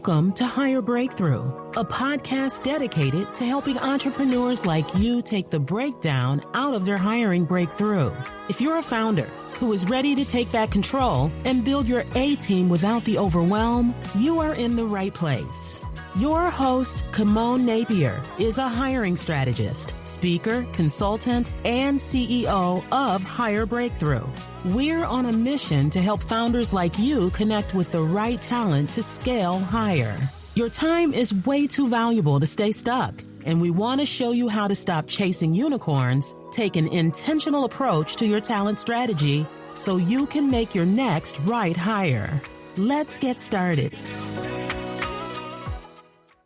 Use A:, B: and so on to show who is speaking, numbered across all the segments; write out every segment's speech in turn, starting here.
A: Welcome to Hire Breakthrough, a podcast dedicated to helping entrepreneurs like you take the breakdown out of their hiring breakthrough. If you're a founder who is ready to take back control and build your A-team without the overwhelm, you are in the right place. Your host, Kimone Napier, is a hiring strategist, speaker, consultant, and CEO of Hire Breakthrough. We're on a mission to help founders like you connect with the right talent to scale higher. Your time is way too valuable to stay stuck, and we want to show you how to stop chasing unicorns, take an intentional approach to your talent strategy, so you can make your next right hire. Let's get started.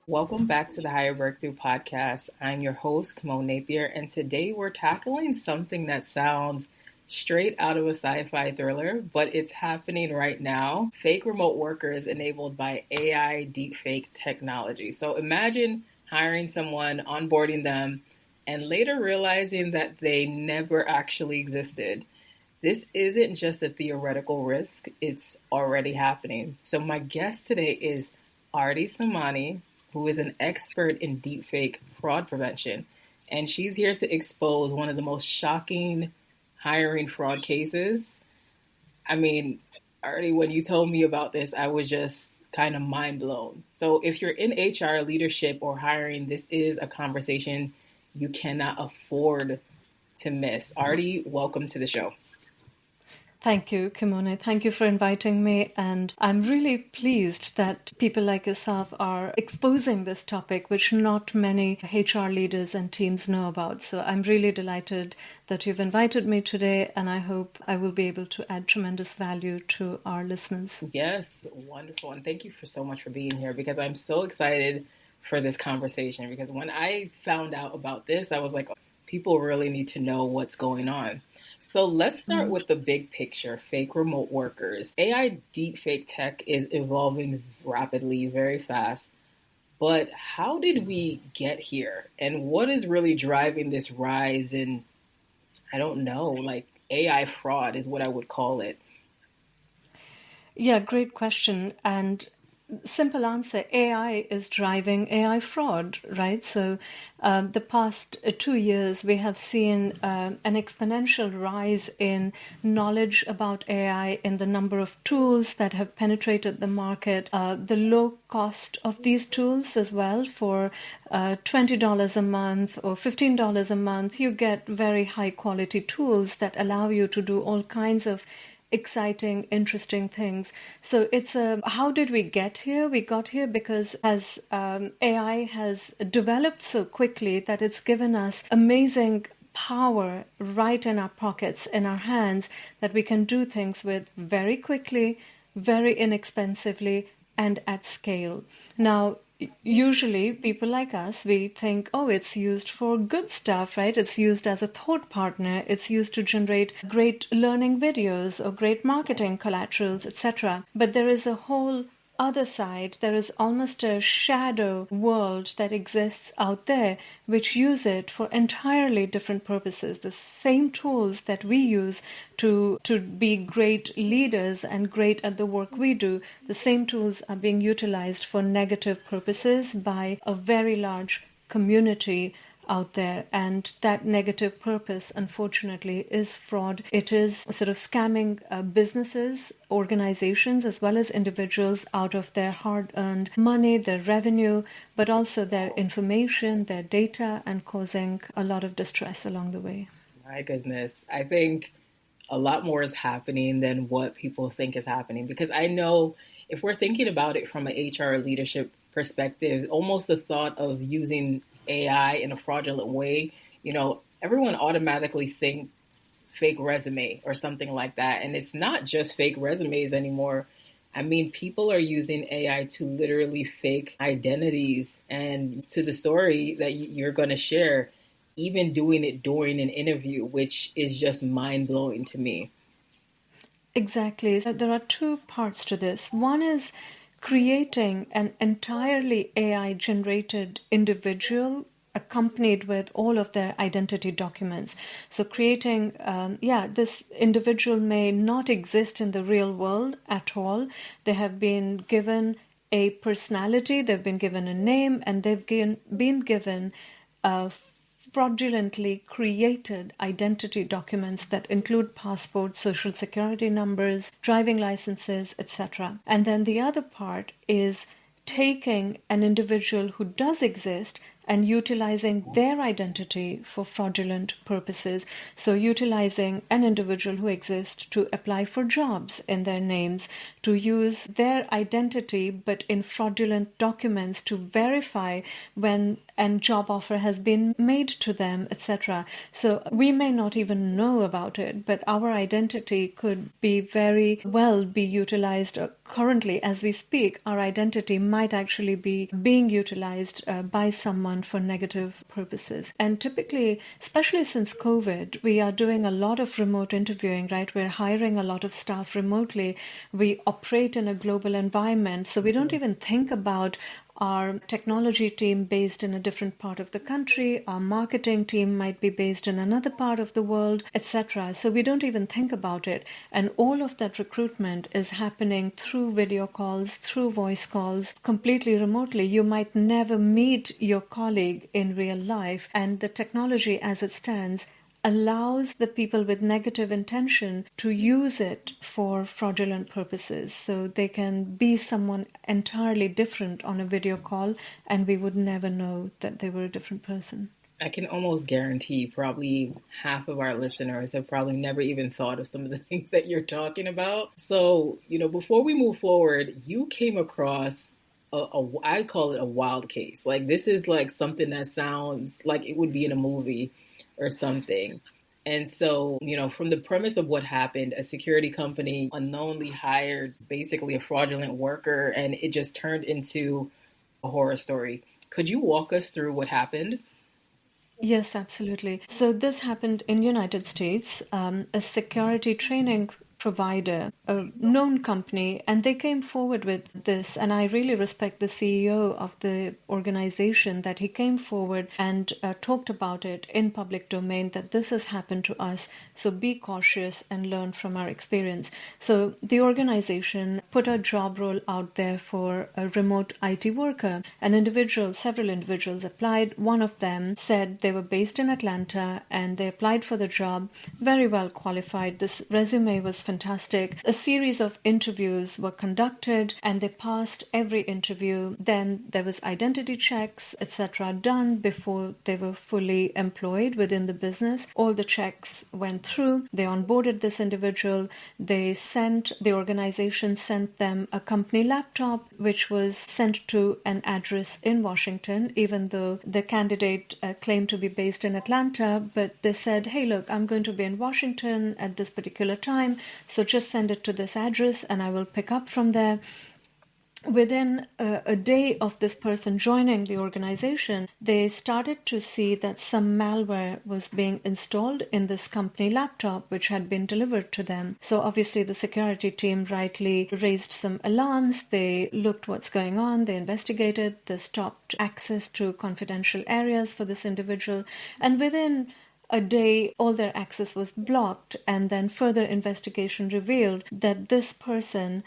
B: Welcome back to the Hire Breakthrough podcast. I'm your host, Kimone Napier, and today we're tackling something that sounds straight out of a sci-fi thriller, but it's happening right now. Fake remote workers enabled by AI deepfake technology. So imagine hiring someone, onboarding them, and later realizing that they never actually existed. This isn't just a theoretical risk, it's already happening. So my guest today is Aarti Samani, who is an expert in deepfake fraud prevention. And she's here to expose one of the most shocking hiring fraud cases. I mean, Aarti, when you told me about this, I was just kind of mind blown. So if you're in HR leadership or hiring, this is a conversation you cannot afford to miss. Aarti, welcome to the show.
C: Thank you, Kimone. Thank you for inviting me. And I'm really pleased that people like yourself are exposing this topic, which not many HR leaders and teams know about. So I'm really delighted that you've invited me today, and I hope I will be able to add tremendous value to our listeners.
B: Yes, wonderful. And thank you so much for being here, because I'm so excited for this conversation. Because when I found out about this, I was like, people really need to know what's going on. So let's start with the big picture, fake remote workers. AI deepfake tech is evolving rapidly, very fast. But how did we get here? And what is really driving this rise in, I don't know, like AI fraud is what I would call it?
C: Yeah, great question. And simple answer, AI is driving AI fraud, right? So the past 2 years, we have seen an exponential rise in knowledge about AI, in the number of tools that have penetrated the market, the low cost of these tools as well. For $20 a month or $15 a month, you get very high quality tools that allow you to do all kinds of exciting, interesting things. So it's how did we get here? We got here because as AI has developed so quickly that it's given us amazing power right in our pockets, in our hands, that we can do things with very quickly, very inexpensively, and at scale. Now, usually people like us, we think, it's used for good stuff, right? It's used as a thought partner. It's used to generate great learning videos or great marketing collaterals, etc. But there is a whole other side. There is almost a shadow world that exists out there which use it for entirely different purposes. The same tools that we use to be great leaders and great at the work we do, the same tools are being utilized for negative purposes by a very large community out there. And that negative purpose, unfortunately, is fraud. It is sort of scamming businesses, organizations, as well as individuals out of their hard-earned money, their revenue, but also their information, their data, and causing a lot of distress along the way.
B: My goodness. I think a lot more is happening than what people think is happening. Because I know if we're thinking about it from an HR leadership perspective, almost the thought of using AI in a fraudulent way, everyone automatically thinks fake resume or something like that. And it's not just fake resumes anymore. I mean, people are using AI to literally fake identities. And to the story that you're going to share, even doing it during an interview, which is just mind-blowing to me.
C: Exactly. So there are two parts to this. One is creating an entirely AI-generated individual accompanied with all of their identity documents. So creating, this individual may not exist in the real world at all. They have been given a personality, they've been given a name, and they've been given fraudulently created identity documents that include passports, social security numbers, driving licenses, etc. And then the other part is taking an individual who does exist and utilizing their identity for fraudulent purposes. So utilizing an individual who exists to apply for jobs in their names, to use their identity but in fraudulent documents to verify when a job offer has been made to them, etc. So we may not even know about it, but our identity could be very well be utilized. Currently, as we speak, our identity might actually be being utilized by someone for negative purposes. And typically, especially since COVID, we are doing a lot of remote interviewing, right? We're hiring a lot of staff remotely. We operate in a global environment, so we don't even think about our technology team based in a different part of the country, our marketing team might be based in another part of the world, etc. So we don't even think about it. And all of that recruitment is happening through video calls, through voice calls, completely remotely. You might never meet your colleague in real life. And the technology as it stands allows the people with negative intention to use it for fraudulent purposes. So they can be someone entirely different on a video call, and we would never know that they were a different person.
B: I can almost guarantee probably half of our listeners have probably never even thought of some of the things that you're talking about. So, before we move forward, you came across I call it a wild case. Like, this is like something that sounds like it would be in a movie or something. And so, from the premise of what happened, a security company unknowingly hired basically a fraudulent worker, and it just turned into a horror story. Could you walk us through what happened?
C: Yes, absolutely. So this happened in United States. A security training provider, a known company, and they came forward with this. And I really respect the CEO of the organization that he came forward and talked about it in public domain, that this has happened to us. So be cautious and learn from our experience. So the organization put a job role out there for a remote IT worker. Several individuals applied. One of them said they were based in Atlanta and they applied for the job, very well qualified. This resume was fantastic. A series of interviews were conducted and they passed every interview. Then there was identity checks, etc., done before they were fully employed within the business. All the checks went through. They onboarded this individual. The organization sent them a company laptop, which was sent to an address in Washington, even though the candidate claimed to be based in Atlanta. But they said, hey, look, I'm going to be in Washington at this particular time, so just send it to this address and I will pick up from there. Within a day of this person joining the organization, they started to see that some malware was being installed in this company laptop, which had been delivered to them. So obviously the security team rightly raised some alarms. They looked what's going on. They investigated. They stopped access to confidential areas for this individual. And within a day, all their access was blocked. And then further investigation revealed that this person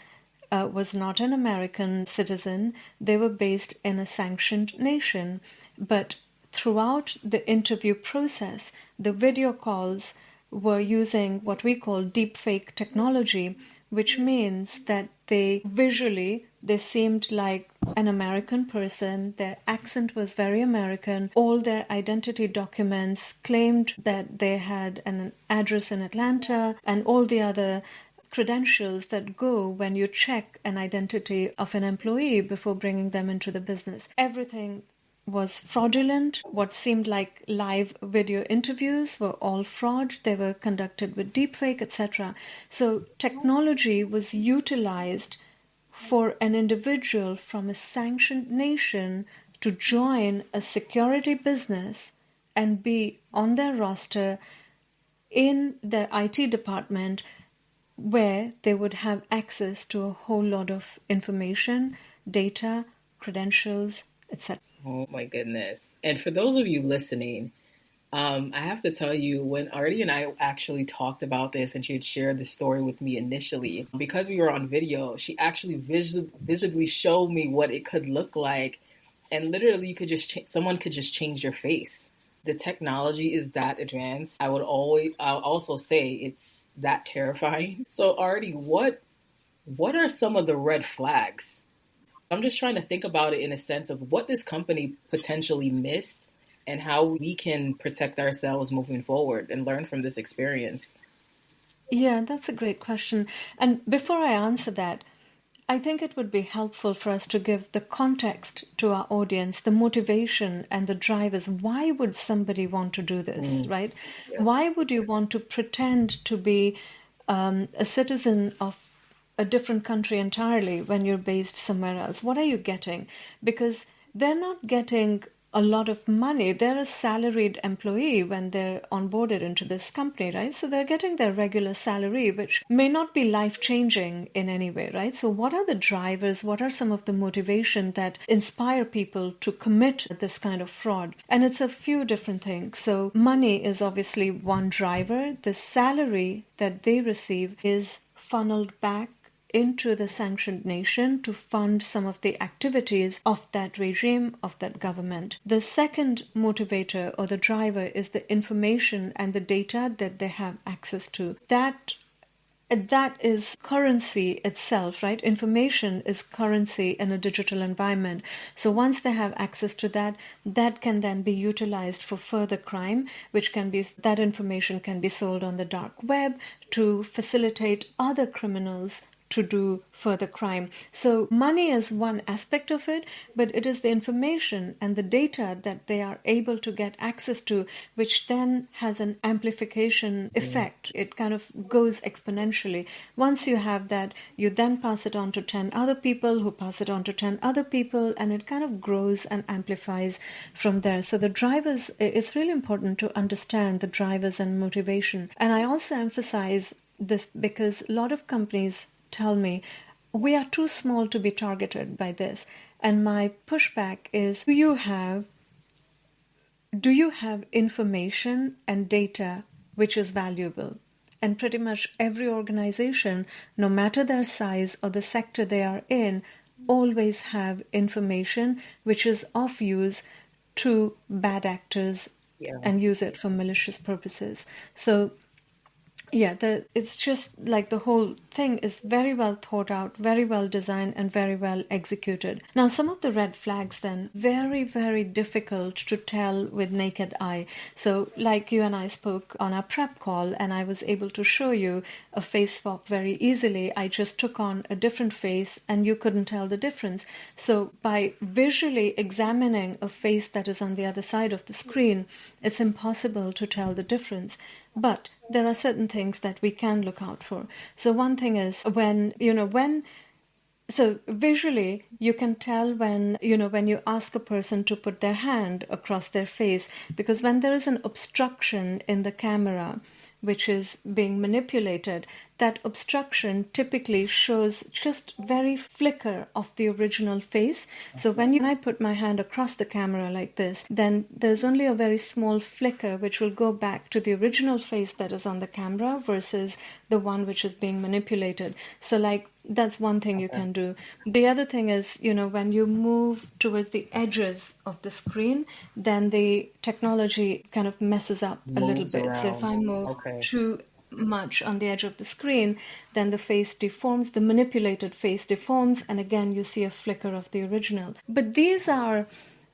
C: was not an American citizen. They were based in a sanctioned nation. But throughout the interview process, the video calls were using what we call deepfake technology, which means that they seemed like an American person. Their accent was very American. All their identity documents claimed that they had an address in Atlanta, and all the other credentials that go when you check an identity of an employee before bringing them into the business. Everything was fraudulent. What seemed like live video interviews were all fraud. They were conducted with deepfake, etc. So technology was utilized for an individual from a sanctioned nation to join a security business and be on their roster in their IT department, where they would have access to a whole lot of information, data, credentials, etc.
B: Oh my goodness. And for those of you listening, I have to tell you, when Artie and I actually talked about this and she had shared the story with me initially, because we were on video, she actually visibly showed me what it could look like. And literally, you could just someone could just change your face. The technology is that advanced. I'll also say it's that terrifying. So Artie, what are some of the red flags? I'm just trying to think about it in a sense of what this company potentially missed and how we can protect ourselves moving forward and learn from this experience.
C: Yeah, that's a great question. And before I answer that, I think it would be helpful for us to give the context to our audience, the motivation and the drivers. Why would somebody want to do this, right? Yeah. Why would you want to pretend to be a citizen of a different country entirely when you're based somewhere else? What are you getting? Because they're not getting a lot of money. They're a salaried employee when they're onboarded into this company, right? So they're getting their regular salary, which may not be life-changing in any way, right? So what are the drivers? What are some of the motivation that inspire people to commit this kind of fraud? And it's a few different things. So money is obviously one driver. The salary that they receive is funneled back into the sanctioned nation to fund some of the activities of that regime, of that government. The second motivator or the driver is the information and the data that they have access to. That is currency itself, right? Information is currency in a digital environment. So once they have access to that, that can then be utilized for further crime, that information can be sold on the dark web to facilitate other criminals to do further crime. So money is one aspect of it, but it is the information and the data that they are able to get access to, which then has an amplification effect. It kind of goes exponentially. Once you have that, you then pass it on to 10 other people who pass it on to 10 other people, and it kind of grows and amplifies from there. So the drivers, it's really important to understand the drivers and motivation. And I also emphasize this because a lot of companies tell me, we are too small to be targeted by this. And my pushback is, do you have information and data which is valuable? And pretty much every organization, no matter their size or the sector they are in, always have information which is of use to bad actors and use it for malicious purposes. So yeah, it's just like the whole thing is very well thought out, very well designed, and very well executed. Now, some of the red flags then, very, very difficult to tell with naked eye. So like you and I spoke on our prep call, and I was able to show you a face swap very easily. I just took on a different face, and you couldn't tell the difference. So by visually examining a face that is on the other side of the screen, it's impossible to tell the difference. But there are certain things that we can look out for. So one thing is so visually you can tell when you ask a person to put their hand across their face, because when there is an obstruction in the camera which is being manipulated, that obstruction typically shows just very flicker of the original face. So when I put my hand across the camera like this, then there's only a very small flicker which will go back to the original face that is on the camera versus the one which is being manipulated. So like that's one thing you can do. The other thing is, when you move towards the edges of the screen, then the technology kind of messes up a little bit.
B: Around.
C: So if I move too much on the edge of the screen, then the face deforms, the manipulated face deforms, and again you see a flicker of the original. But these are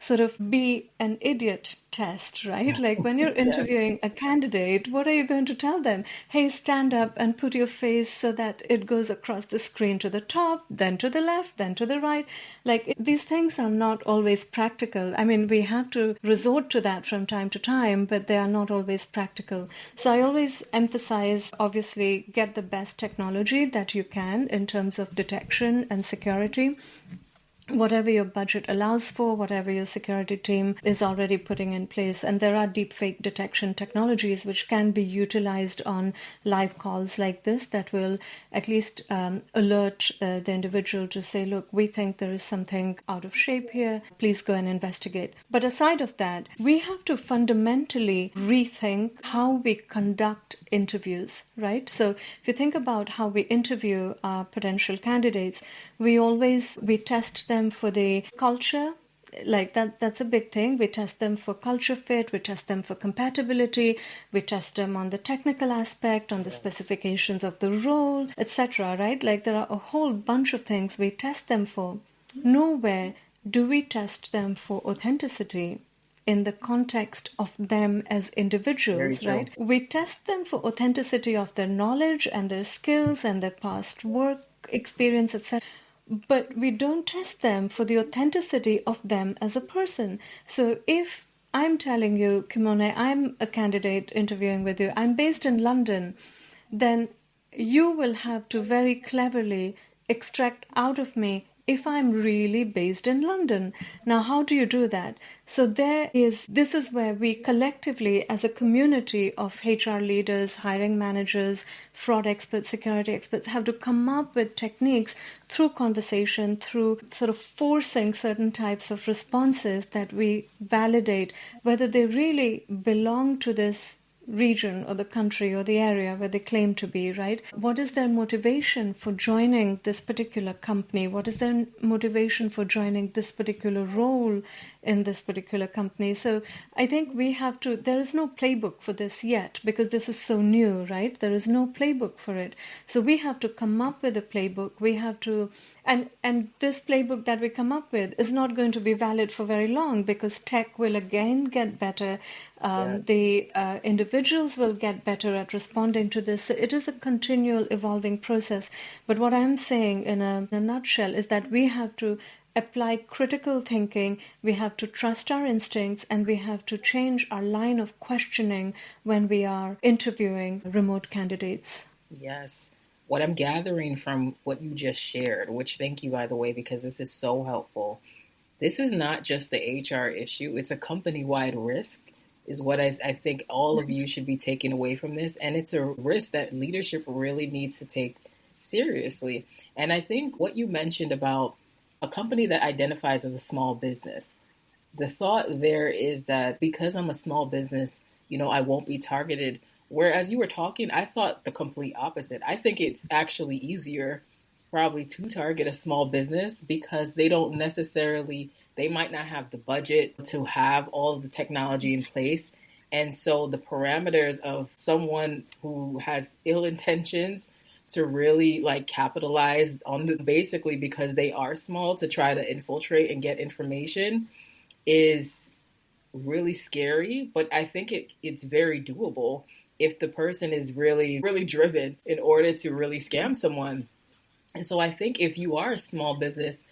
C: sort of be an idiot test, right? Like when you're interviewing a candidate, what are you going to tell them? Hey, stand up and put your face so that it goes across the screen to the top, then to the left, then to the right. Like these things are not always practical. I mean, we have to resort to that from time to time, but they are not always practical. So I always emphasize, obviously, get the best technology that you can in terms of detection and security. whatever your budget allows for, whatever your security team is already putting in place. And there are deepfake detection technologies which can be utilized on live calls like this that will at least alert the individual to say, look, we think there is something out of shape here. Please go and investigate. But aside of that, we have to fundamentally rethink how we conduct interviews, right? So if you think about how we interview our potential candidates, we test them for the culture, like that's a big thing. We test them for culture fit, we test them for compatibility, we test them on the technical aspect, on the specifications of the role, etc., right? Like there are a whole bunch of things we test them for. Nowhere do we test them for authenticity in the context of them as individuals, right? We test them for authenticity of their knowledge and their skills and their past work experience, etc. But we don't test them for the authenticity of them as a person. So if I'm telling you, Kimone, I'm a candidate interviewing with you, I'm based in London, then you will have to very cleverly extract out of me if I'm really based in London. Now, how do you do that? So this is where we collectively, as a community of HR leaders, hiring managers, fraud experts, security experts, have to come up with techniques through conversation, through sort of forcing certain types of responses that we validate whether they really belong to this region or the country or the area where they claim to be, right? What is their motivation for joining this particular company? What is their motivation for joining this particular role in this particular company? So I think there is no playbook for this yet because this is so new, right? There is no playbook for it. So we have to come up with a playbook. We have to, and this playbook that we come up with is not going to be valid for very long because tech will again get better. The individuals will get better at responding to this. So it is a continual evolving process. But what I'm saying in a nutshell is that we have to apply critical thinking, we have to trust our instincts, and we have to change our line of questioning when we are interviewing remote candidates.
B: Yes. What I'm gathering from what you just shared, which thank you, by the way, because this is so helpful. This is not just the HR issue. It's a company-wide risk is what I think all of you should be taking away from this. And it's a risk that leadership really needs to take seriously. And I think what you mentioned about a company that identifies as a small business, the thought there is that because I'm a small business, I won't be targeted. Whereas you were talking, I thought the complete opposite. I think it's actually easier probably to target a small business because they might not have the budget to have all of the technology in place. And so the parameters of someone who has ill intentions to really capitalize on basically because they are small to try to infiltrate and get information is really scary. But I think it's very doable if the person is really, really driven in order to really scam someone. And so I think if you are a small business,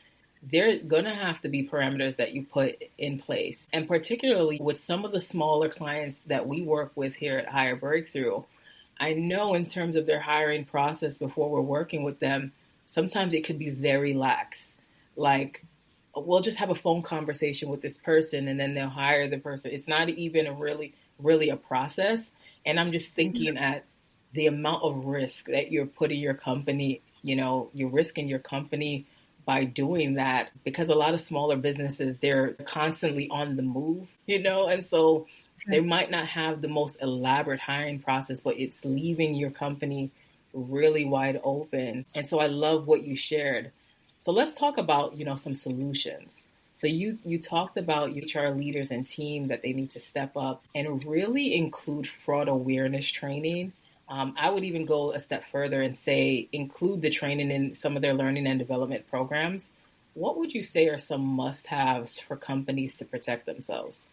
B: there are going to have to be parameters that you put in place. And particularly with some of the smaller clients that we work with here at Hire Breakthrough, I know in terms of their hiring process before we're working with them, sometimes it could be very lax. Like, we'll just have a phone conversation with this person and then they'll hire the person. It's not even really a process. And I'm just thinking at the amount of risk that you're putting your company, you're risking your company by doing that, because a lot of smaller businesses, they're constantly on the move, and so they might not have the most elaborate hiring process, but it's leaving your company really wide open. And so I love what you shared. So let's talk about, some solutions. So you talked about HR leaders and team that they need to step up and really include fraud awareness training. I would even go a step further and say include the training in some of their learning and development programs. What would you say are some must-haves for companies to protect themselves?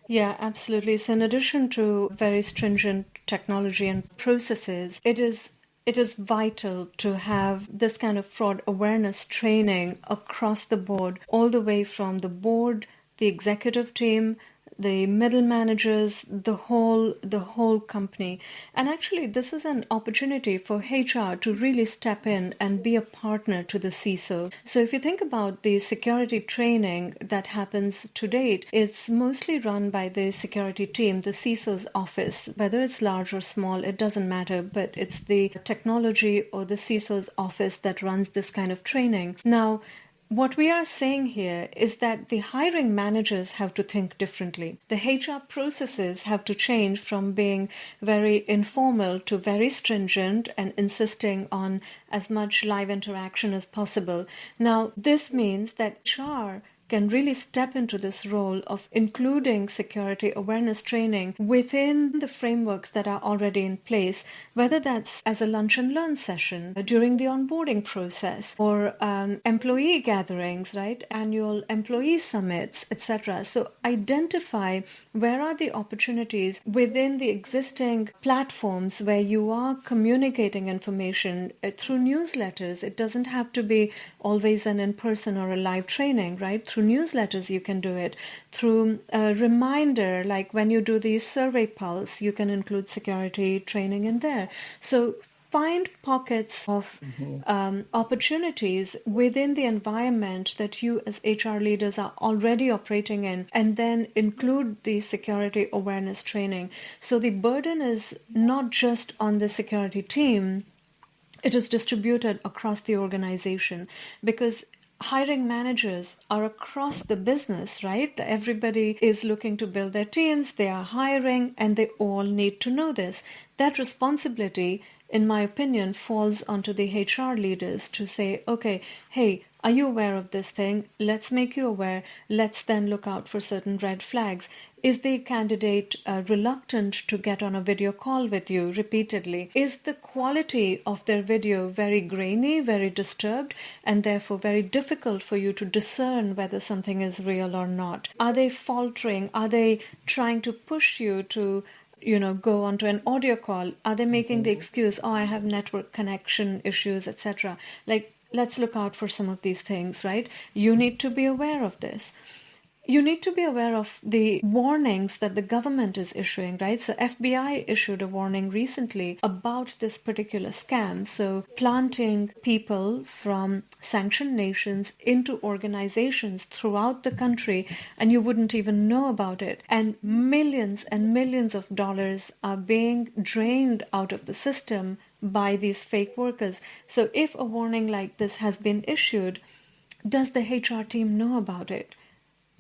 C: Yeah, absolutely. So in addition to very stringent technology and processes, it is vital to have this kind of fraud awareness training across the board, all the way from the board, the executive team, the middle managers, the whole company. And actually, this is an opportunity for HR to really step in and be a partner to the CISO. So if you think about the security training that happens to date, it's mostly run by the security team, the CISO's office. Whether it's large or small, it doesn't matter, but it's the technology or the CISO's office that runs this kind of training. Now, what we are saying here is that the hiring managers have to think differently. The HR processes have to change from being very informal to very stringent and insisting on as much live interaction as possible. Now, this means that HR can really step into this role of including security awareness training within the frameworks that are already in place, whether that's as a lunch and learn session during the onboarding process or employee gatherings, right? Annual employee summits, etc. So identify where are the opportunities within the existing platforms where you are communicating information through newsletters. It doesn't have to be always an in-person or a live training, right? Through newsletters, you can do it. Through a reminder, like when you do the survey pulse, you can include security training in there. So find pockets of opportunities within the environment that you as HR leaders are already operating in, and then include the security awareness training. So the burden is not just on the security team, it is distributed across the organization, because hiring managers are across the business, right? Everybody is looking to build their teams, they are hiring, and they all need to know this. That responsibility, in my opinion, falls onto the HR leaders to say, okay, hey, are you aware of this thing? Let's make you aware. Let's then look out for certain red flags. Is the candidate reluctant to get on a video call with you repeatedly? Is the quality of their video very grainy, very disturbed, and therefore very difficult for you to discern whether something is real or not? Are they faltering? Are they trying to push you to go onto an audio call? Are they making the excuse, I have network connection issues, etc.? Let's look out for some of these things, right? You need to be aware of this. You need to be aware of the warnings that the government is issuing, right? So FBI issued a warning recently about this particular scam. So planting people from sanctioned nations into organizations throughout the country, and you wouldn't even know about it. And millions of dollars are being drained out of the system by these fake workers. So if a warning like this has been issued, does the HR team know about it?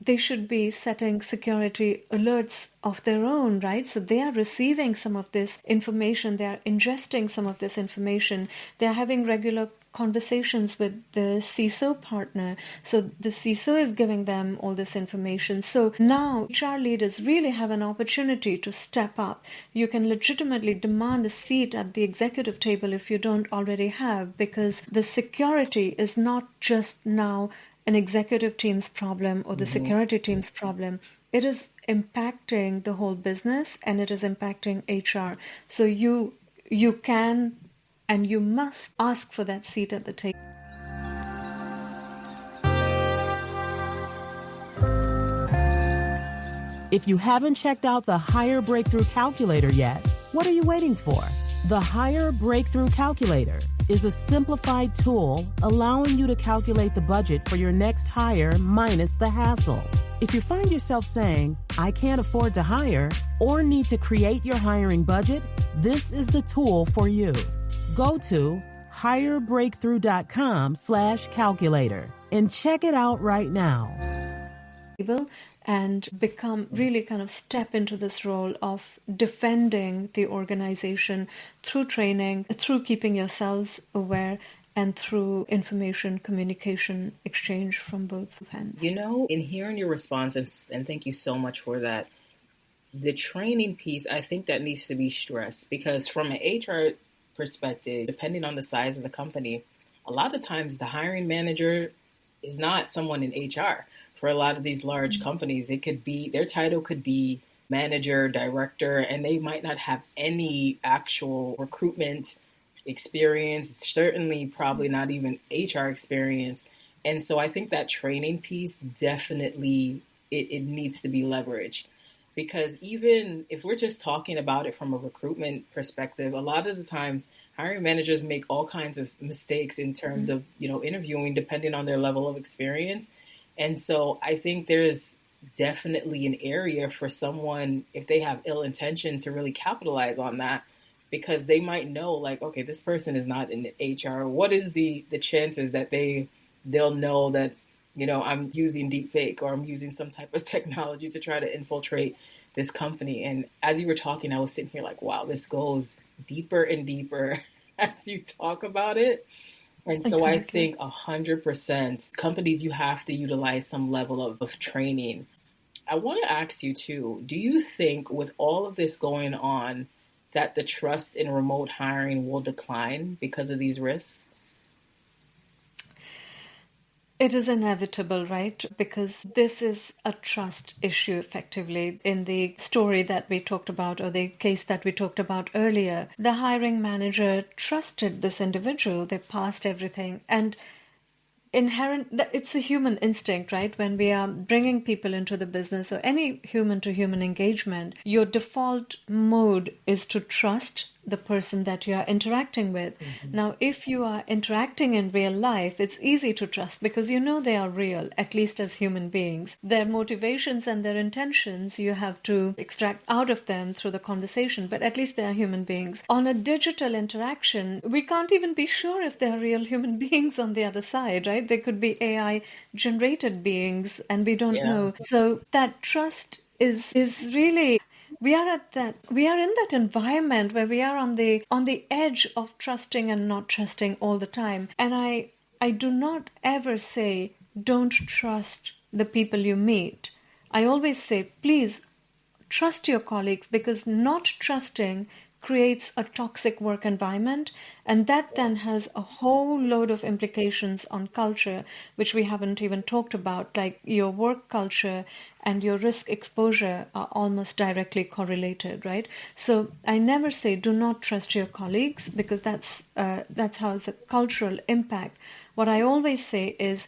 C: They should be setting security alerts of their own, right? So they are receiving some of this information, they are ingesting some of this information, they are having regular conversations with the CISO partner. So the CISO is giving them all this information. So now HR leaders really have an opportunity to step up. You can legitimately demand a seat at the executive table if you don't already have, because the security is not just now an executive team's problem or the security team's problem. It is impacting the whole business, and it is impacting HR. So you can and you must ask for that seat at the table.
A: If you haven't checked out the Hire Breakthrough Calculator yet, what are you waiting for? The Hire Breakthrough Calculator is a simplified tool allowing you to calculate the budget for your next hire minus the hassle. If you find yourself saying, I can't afford to hire, or need to create your hiring budget, this is the tool for you. Go to hirebreakthrough.com/calculator and check it out right now.
C: And become really kind of step into this role of defending the organization through training, through keeping yourselves aware, and through information communication exchange from both ends.
B: In hearing your response, and thank you so much for that, the training piece, I think that needs to be stressed, because from an HR perspective, depending on the size of the company, a lot of times the hiring manager is not someone in HR. For a lot of these large companies, it could be, their title could be manager, director, and they might not have any actual recruitment experience, certainly probably not even HR experience. And so I think that training piece definitely, it needs to be leveraged. because even if we're just talking about it from a recruitment perspective, a lot of the times hiring managers make all kinds of mistakes in terms of, interviewing depending on their level of experience. And so I think there's definitely an area for someone, if they have ill intention, to really capitalize on that, because they might know, like, okay, this person is not in HR. What is the chances that they'll know that, I'm using deepfake or I'm using some type of technology to try to infiltrate this company? And as you were talking, I was sitting here like, wow, this goes deeper and deeper as you talk about it. And so I think 100% companies, you have to utilize some level of training. I want to ask you too, do you think with all of this going on that the trust in remote hiring will decline because of these risks?
C: It is inevitable, right? Because this is a trust issue, effectively. In the story that we talked about, or the case that we talked about earlier, the hiring manager trusted this individual. They passed everything. And it's a human instinct, right? When we are bringing people into the business or any human to human engagement, your default mode is to trust the person that you are interacting with. Now, if you are interacting in real life, it's easy to trust because they are real, at least as human beings. Their motivations and their intentions, you have to extract out of them through the conversation, but at least they are human beings. On a digital interaction, we can't even be sure if they are real human beings on the other side, right? They could be AI generated beings and we don't know. So that trust is really, we are in that environment where we are on the edge of trusting and not trusting all the time. And I do not ever say don't trust the people you meet. I always say please trust your colleagues, because not trusting creates a toxic work environment, and that then has a whole load of implications on culture, which we haven't even talked about, like your work culture and your risk exposure are almost directly correlated, right? So I never say do not trust your colleagues, because that's how it's a cultural impact. What I always say is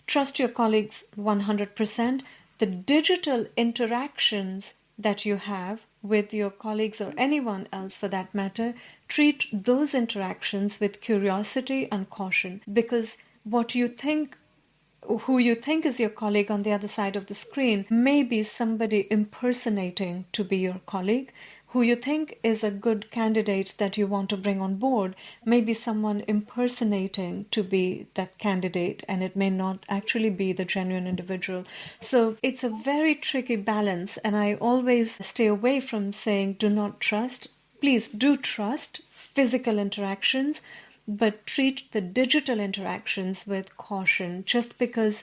C: trust your colleagues 100%. The digital interactions that you have with your colleagues or anyone else for that matter, treat those interactions with curiosity and caution, because who you think is your colleague on the other side of the screen may be somebody impersonating to be your colleague. Who you think is a good candidate that you want to bring on board may be someone impersonating to be that candidate, and it may not actually be the genuine individual. So it's a very tricky balance, and I always stay away from saying do not trust. Please do trust physical interactions, but treat the digital interactions with caution, just because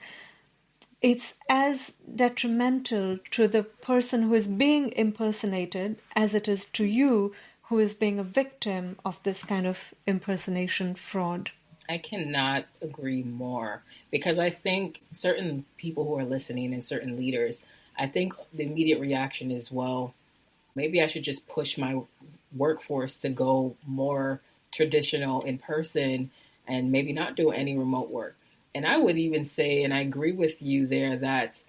C: it's as detrimental to the person who is being impersonated as it is to you who is being a victim of this kind of impersonation fraud.
B: I cannot agree more, because I think certain people who are listening and certain leaders, I think the immediate reaction is, well, maybe I should just push my workforce to go more traditional in person and maybe not do any remote work. And I would even say, and I agree with you there, that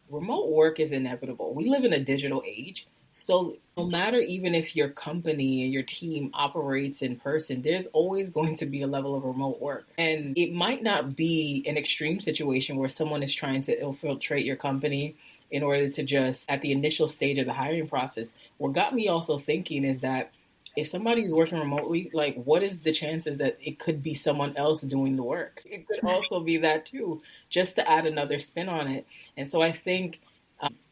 B: remote work is inevitable. We live in a digital age. So no matter even if your company and your team operates in person, there's always going to be a level of remote work. And it might not be an extreme situation where someone is trying to infiltrate your company in order to just, at the initial stage of the hiring process. What got me also thinking is that if somebody's working remotely, like, what is the chances that it could be someone else doing the work? It could also be that too, just to add another spin on it. And so I think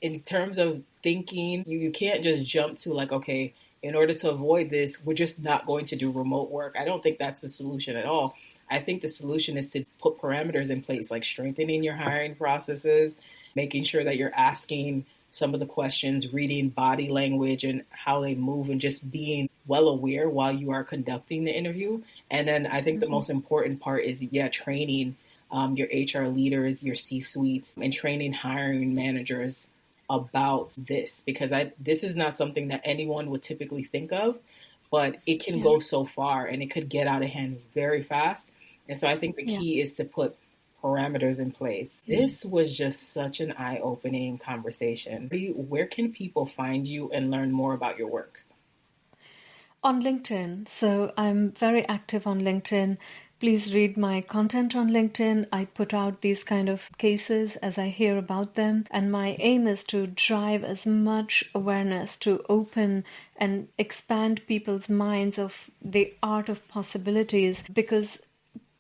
B: in terms of thinking, you can't just jump to like, okay, in order to avoid this, we're just not going to do remote work. I don't think that's the solution at all. I think the solution is to put parameters in place, like strengthening your hiring processes, making sure that you're asking some of the questions, reading body language and how they move, and just being well aware while you are conducting the interview. And then I think the most important part is, training your HR leaders, your C-suites, and training hiring managers about this, because this is not something that anyone would typically think of, but it can go so far and it could get out of hand very fast. And so I think the key is to put parameters in place. This was just such an eye-opening conversation. Where can people find you and learn more about your work?
C: On LinkedIn. So I'm very active on LinkedIn. Please read my content on LinkedIn. I put out these kind of cases as I hear about them. And my aim is to drive as much awareness to open and expand people's minds of the art of possibilities, because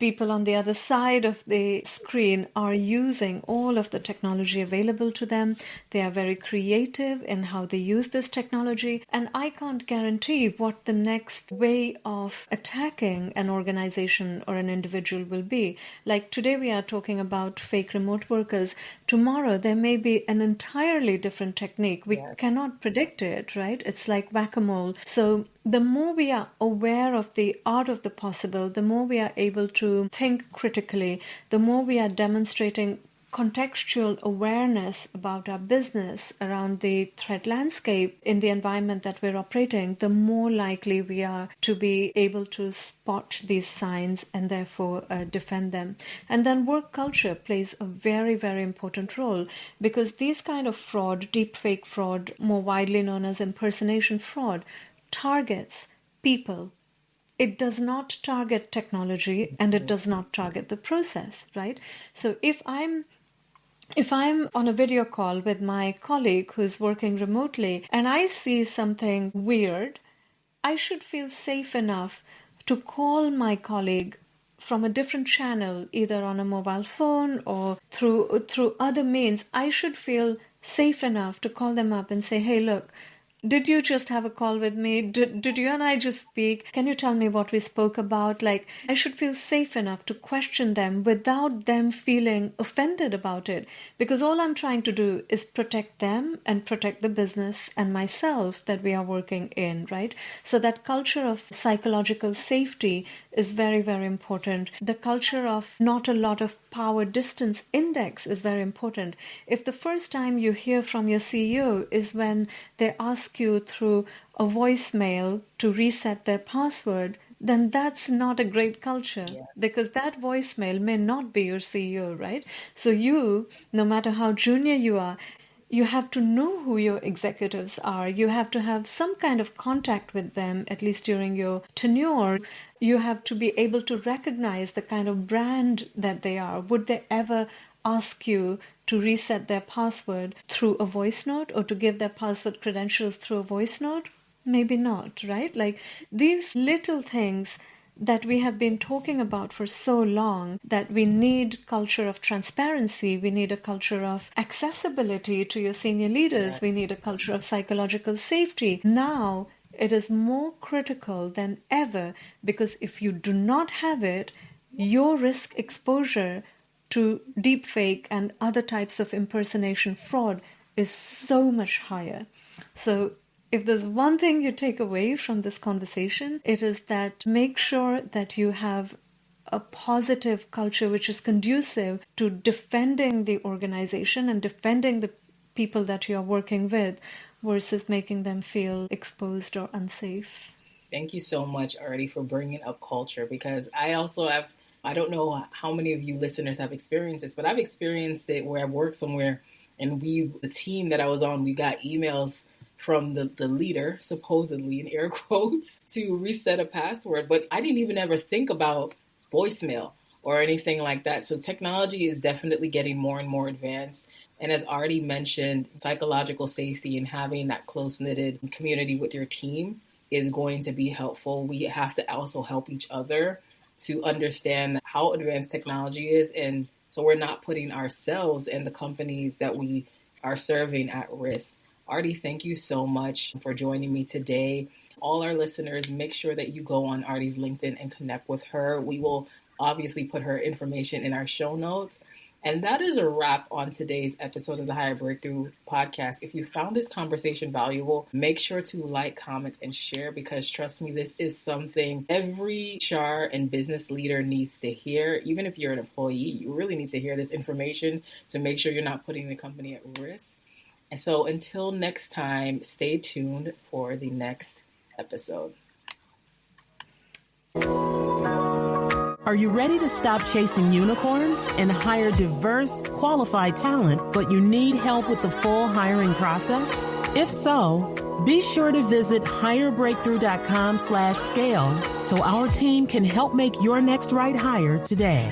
C: people on the other side of the screen are using all of the technology available to them. They are very creative in how they use this technology. And I can't guarantee what the next way of attacking an organization or an individual will be. Like today we are talking about fake remote workers. Tomorrow there may be an entirely different technique. We cannot predict it, right? It's like whack-a-mole. So the more we are aware of the art of the possible, the more we are able to think critically, the more we are demonstrating contextual awareness about our business around the threat landscape in the environment that we're operating, the more likely we are to be able to spot these signs and therefore defend them. And then work culture plays a very, very important role, because these kind of fraud, deepfake fraud, more widely known as impersonation fraud, targets people. It does not target technology, and it does not target the process, right? So if I'm on a video call with my colleague who's working remotely and I see something weird, I should feel safe enough to call my colleague from a different channel, either on a mobile phone or through other means. I should feel safe enough to call them up and say, hey, look, did you just have a call with me? Did you and I just speak? Can you tell me what we spoke about? Like, I should feel safe enough to question them without them feeling offended about it. Because all I'm trying to do is protect them and protect the business and myself that we are working in, right? So that culture of psychological safety is very, very important. The culture of not a lot of power distance index is very important. If the first time you hear from your CEO is when they ask you through a voicemail to reset their password, then that's not a great culture, because that voicemail may not be your CEO, right? So you, no matter how junior you are, you have to know who your executives are. You have to have some kind of contact with them, at least during your tenure. You have to be able to recognize the kind of brand that they are. Would they ever ask you to reset their password through a voice note, or to give their password credentials through a voice note? Maybe not, right? Like these little things that we have been talking about for so long, that we need culture of transparency, we need a culture of accessibility to your senior leaders, we need a culture of psychological safety. Now it is more critical than ever, because if you do not have it, your risk exposure to deepfake and other types of impersonation fraud is so much higher. So if there's one thing you take away from this conversation, it is that make sure that you have a positive culture which is conducive to defending the organization and defending the people that you're working with, versus making them feel exposed or unsafe.
B: Thank you so much, Aarti, for bringing up culture, because I also have, I don't know how many of you listeners have experienced this, but I've experienced it where I worked somewhere and the team that I was on, we got emails from the leader, supposedly in air quotes, to reset a password. But I didn't even ever think about voicemail or anything like that. So technology is definitely getting more and more advanced. And as Aarti mentioned, psychological safety and having that close-knitted community with your team is going to be helpful. We have to also help each other to understand how advanced technology is. And so we're not putting ourselves and the companies that we are serving at risk. Aarti, thank you so much for joining me today. All our listeners, make sure that you go on Aarti's LinkedIn and connect with her. We will obviously put her information in our show notes. And that is a wrap on today's episode of the Higher Breakthrough podcast. If you found this conversation valuable, make sure to like, comment, and share, because trust me, this is something every HR and business leader needs to hear. Even if you're an employee, you really need to hear this information to make sure you're not putting the company at risk. And so until next time, stay tuned for the next episode.
A: Are you ready to stop chasing unicorns and hire diverse, qualified talent, but you need help with the full hiring process? If so, be sure to visit hirebreakthrough.com/scale so our team can help make your next right hire today.